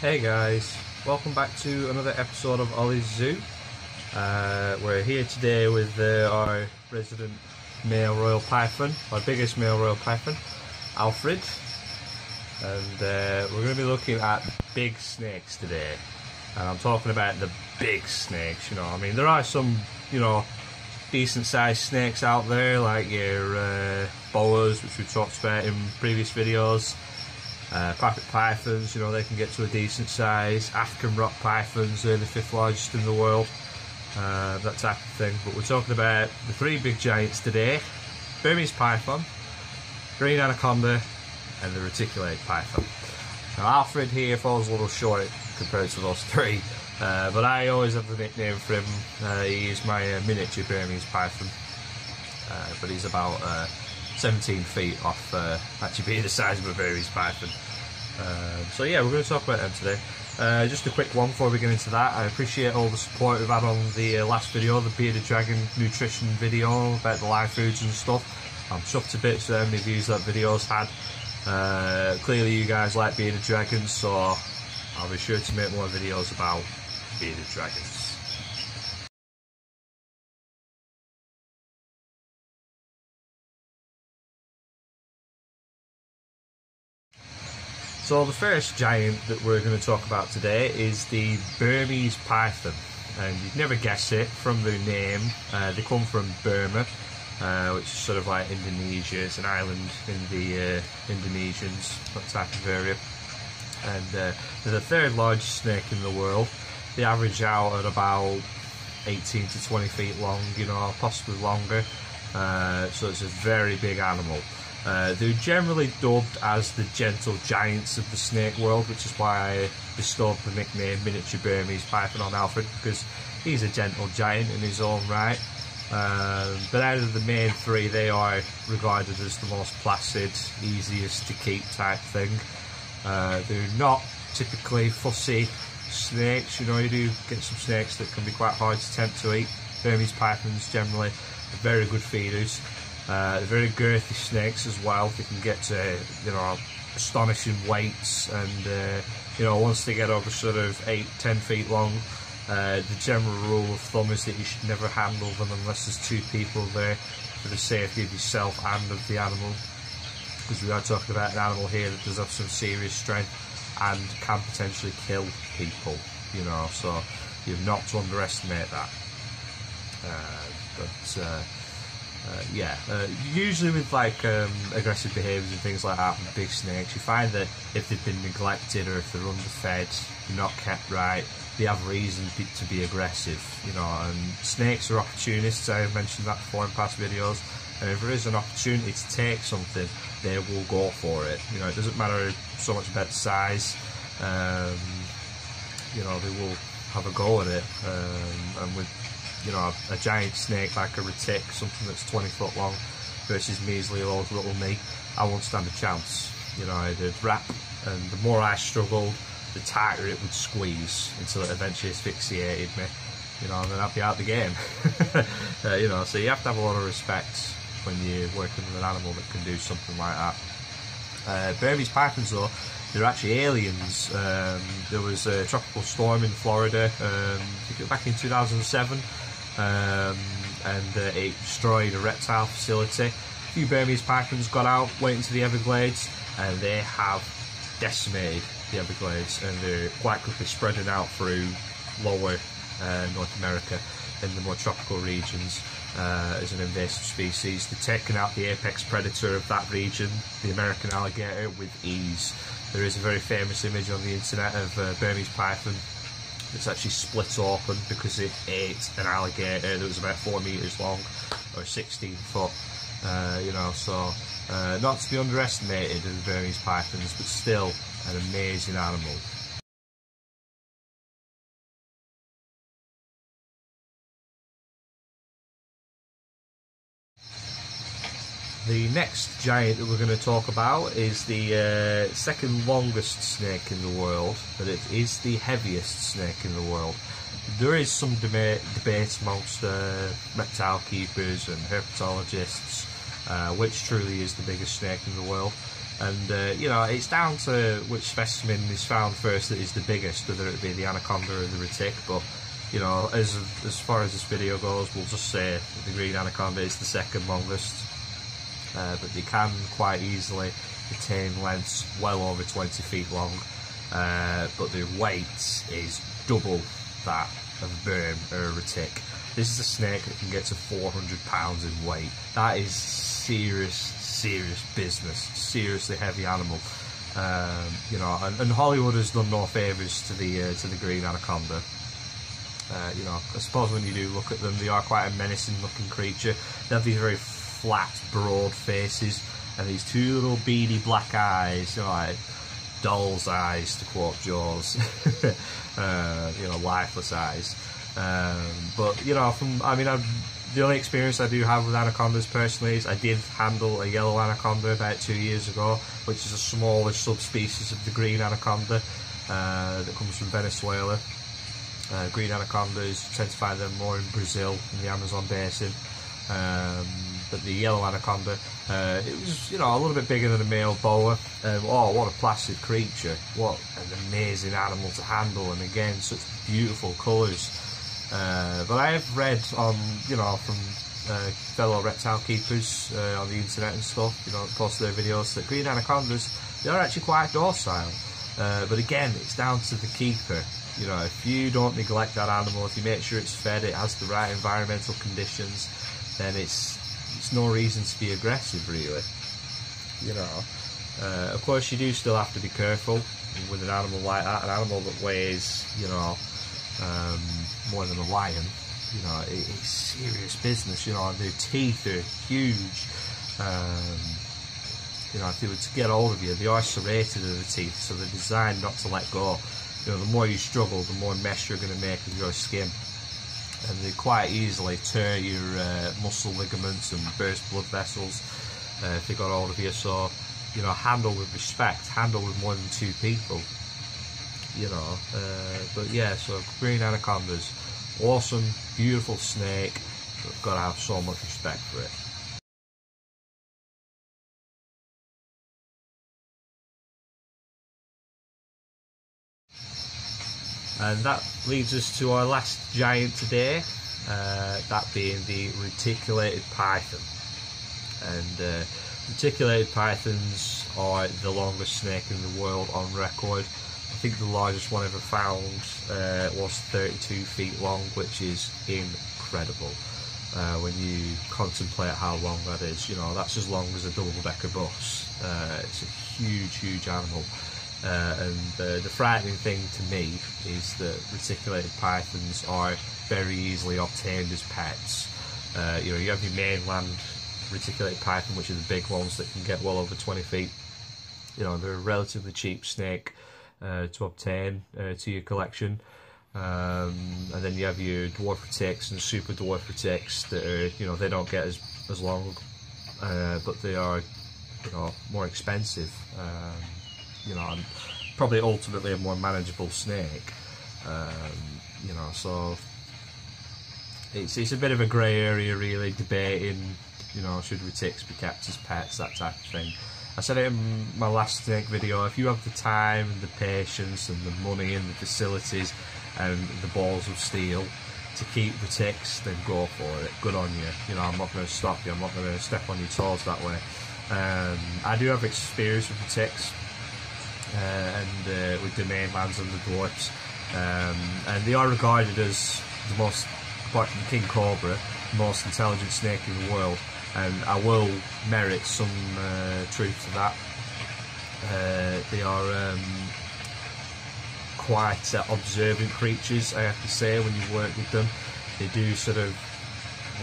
Hey guys, welcome back to another episode of Ollie's Zoo. We're here today with our resident male royal python, our biggest male royal python, Alfred. And we're going to be looking at big snakes today. And I'm talking about the big snakes, I mean, there are some, decent sized snakes out there, like your boas, which we've talked about in previous videos. Carpet pythons, they can get to a decent size. African rock pythons, they're the 5th largest in the world, that type of thing. But we're talking about the 3 big giants today: Burmese python, green anaconda, and the reticulated python. Now Alfred here falls a little short compared to those 3, but I always have the nickname for him. He is my miniature Burmese python, but he's about 17 feet off actually being the size of a Burmese python. So yeah, we're going to talk about them today. Just a quick one before we get into that. I appreciate all the support we've had on the last video, the Bearded Dragon nutrition video about the live foods and stuff. I'm chuffed to bits with how many views that video's had. Clearly you guys like Bearded Dragons, so I'll be sure to make more videos about Bearded Dragons. So the first giant that we're going to talk about today is the Burmese python, and you'd never guess it from their name. They come from Burma, which is sort of like Indonesia. It's an island in the Indonesians, that type of area. And they're the 3rd largest snake in the world. They average out at about 18 to 20 feet long, possibly longer. So it's a very big animal. They're generally dubbed as the gentle giants of the snake world, which is why I bestowed the nickname Miniature Burmese Python on Alfred, because he's a gentle giant in his own right. But out of the main 3, they are regarded as the most placid, easiest to keep type thing. They're not typically fussy snakes. You do get some snakes that can be quite hard to tempt to eat. Burmese pythons generally are very good feeders. They're very girthy snakes as well. They can get to, astonishing weights, and once they get over sort of 8-10 feet long, the general rule of thumb is that you should never handle them unless there's 2 people there for the safety of yourself and of the animal, because we are talking about an animal here that does have some serious strength and can potentially kill people, so you've not to underestimate that. Usually with aggressive behaviours and things like that with big snakes, you find that if they've been neglected or if they're underfed, they're not kept right, they have reason to be aggressive, and snakes are opportunists. I've mentioned that before in past videos, and if there is an opportunity to take something, they will go for it. It doesn't matter so much about the size, they will have a go at it, and with a giant snake like a retic, something that's 20 foot long, versus measly old little me, I won't stand a chance. It'd wrap, and the more I struggled, the tighter it would squeeze until it eventually asphyxiated me, and then I'd be out the game. So you have to have a lot of respect when you're working with an animal that can do something like that. Burmese pythons, though, they're actually aliens. There was a tropical storm in Florida, back in 2007. And it destroyed a reptile facility. A few Burmese pythons got out, went into the Everglades, and they have decimated the Everglades, and they're quite quickly spreading out through lower North America in the more tropical regions as an invasive species. They're taking out the apex predator of that region, the American alligator, with ease. There is a very famous image on the internet of Burmese python it's actually split open because it ate an alligator that was about 4 meters long, or 16 foot. So not to be underestimated in the Burmese pythons, but still an amazing animal. The next giant that we're going to talk about is the second longest snake in the world, but it is the heaviest snake in the world. There is some debate amongst reptile keepers and herpetologists which truly is the biggest snake in the world. And you know, it's down to which specimen is found first that is the biggest, whether it be the anaconda or the retic. But you know, as far as this video goes, we'll just say that the green anaconda is the second longest. But they can quite easily attain lengths well over 20 feet long. But their weight is double that of a berm or a retic. This is a snake that can get to 400 pounds in weight. That is serious business. Seriously heavy animal. You know, and Hollywood has done no favours to the green anaconda. You know, I suppose when you do look at them, they are quite a menacing looking creature. They have these very flat, broad faces and these two little beady black eyes, you know, like doll's eyes, to quote Jaws. You know, lifeless eyes. But you know, the only experience I do have with anacondas personally is I did handle a yellow anaconda about 2 years ago, which is a smaller subspecies of the green anaconda that comes from Venezuela. Green anacondas, you tend to find them more in Brazil, in the Amazon basin. But the yellow anaconda, it was, you know, a little bit bigger than a male boa. Oh, what a placid creature! What an amazing animal to handle, and again, such beautiful colours. But I have read on, you know, from fellow reptile keepers on the internet and stuff, you know, post their videos, that green anacondas, they are actually quite docile. But again, it's down to the keeper. You know, if you don't neglect that animal, if you make sure it's fed, it has the right environmental conditions, then it's no reason to be aggressive, really. You know, of course, you do still have to be careful with an animal like that, an animal that weighs, you know, more than a lion. You know, it's serious business. You know, their teeth are huge. You know, if they were to get hold of you, they are serrated of the teeth, so they're designed not to let go. You know, the more you struggle, the more mesh you're going to make with your skin, and they quite easily tear your muscle ligaments and burst blood vessels if they got hold of you. So, you know, handle with respect, handle with more than 2 people. You know, but yeah, so green anacondas, awesome, beautiful snake, but got to have so much respect for it. And that leads us to our last giant today, that being the reticulated python. And reticulated pythons are the longest snake in the world on record. I think the largest one ever found was 32 feet long, which is incredible when you contemplate how long that is. You know, that's as long as a double-decker bus. It's a huge animal. And the frightening thing to me is that reticulated pythons are very easily obtained as pets. You know, you have your mainland reticulated python, which are the big ones that can get well over 20 feet. You know, they're a relatively cheap snake to obtain to your collection. And then you have your dwarf retics and super dwarf retics that are, you know, they don't get as long, but they are, you know, more expensive. You know, and probably ultimately a more manageable snake. You know, so it's a bit of a grey area, really, debating, you know, should retics be kept as pets, that type of thing. I said it in my last snake video, if you have the time and the patience and the money and the facilities and the balls of steel to keep retics, then go for it. Good on you. You know, I'm not going to stop you, I'm not going to step on your toes that way. I do have experience with retics. And with the mainlands and the dwarfs, and they are regarded as the most, apart from king cobra, the most intelligent snake in the world, and I will merit some truth to that. They are quite observant creatures, I have to say, when you work with them. They do sort of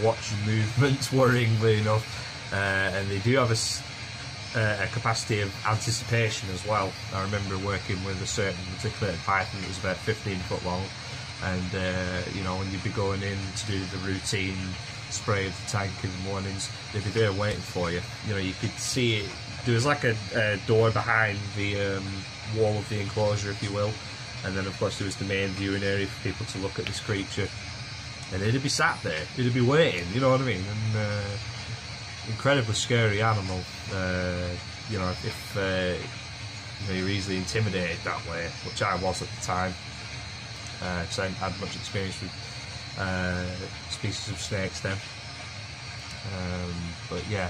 watch your movements worryingly enough, and they do have a capacity of anticipation as well. I remember working with a certain reticulated python that was about 15 foot long, and you know, when you'd be going in to do the routine spray of the tank in the mornings, they'd be there waiting for you. You know, you could see it. There was like a door behind the wall of the enclosure, if you will, and then of course there was the main viewing area for people to look at this creature, and it'd be sat there, it'd be waiting, you know what I mean? And incredibly scary animal. you know, if you know, you're easily intimidated that way, which I was at the time, because I hadn't had much experience with species of snakes then. But yeah,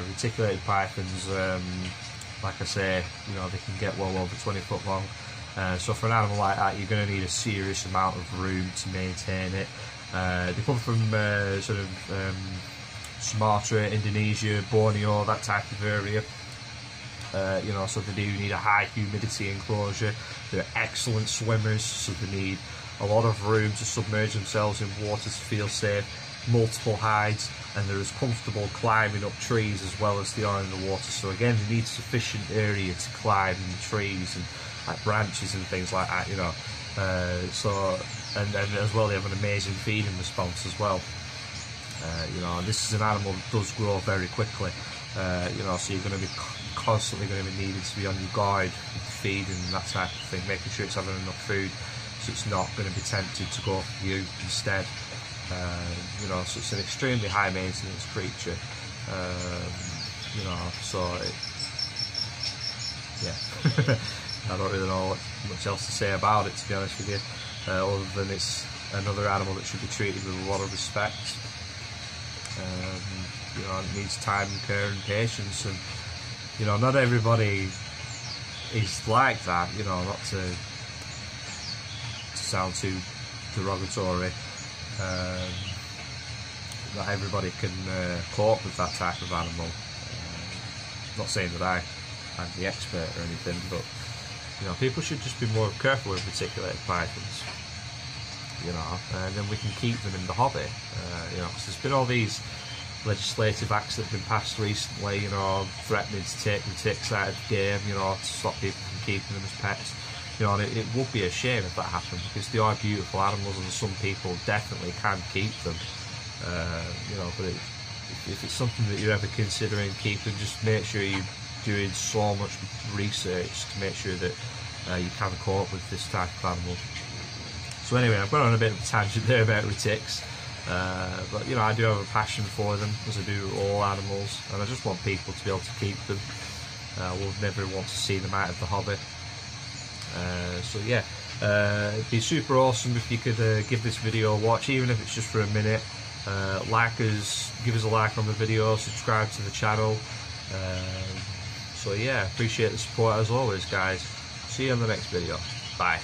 reticulated pythons, like I say, you know, they can get well over 20 foot long. So for an animal like that, you're going to need a serious amount of room to maintain it. They come from sort of Sumatra, Indonesia, Borneo, that type of area. You know, so they do need a high humidity enclosure. They're excellent swimmers, so they need a lot of room to submerge themselves in water to feel safe, multiple hides, and they're as comfortable climbing up trees as well as they are in the water. So again, they need sufficient area to climb in trees and like branches and things like that, you know. And as well, they have an amazing feeding response as well. You know, and this is an animal that does grow very quickly. You know, so you're going to be constantly going to be needed to be on your guard with feeding and that type of thing, making sure it's having enough food, so it's not going to be tempted to go for you instead. You know, so it's an extremely high maintenance creature. You know, so yeah. I don't really know much else to say about it, to be honest with you, other than it's another animal that should be treated with a lot of respect. You know, it needs time and care and patience, and you know, not everybody is like that. You know, not to sound too derogatory. Not everybody can cope with that type of animal. Not saying that I'm the expert or anything, but you know, people should just be more careful with reticulated pythons. You know, and then we can keep them in the hobby. You know, because there's been all these legislative acts that have been passed recently, you know, threatening to take the ticks out of the game, you know, to stop people from keeping them as pets. You know, and it would be a shame if that happened, because they are beautiful animals and some people definitely can keep them. You know, but if it's something that you're ever considering keeping, just make sure you're doing so much research to make sure that you can cope with this type of animal. So anyway, I've gone on a bit of a tangent there about retics. But you know, I do have a passion for them, as I do all animals, and I just want people to be able to keep them. We'll never want to see them out of the hobby. So yeah, it'd be super awesome if you could give this video a watch, even if it's just for a minute. Like us, give us a like on the video, subscribe to the channel. So yeah, appreciate the support as always, guys. See you on the next video. Bye.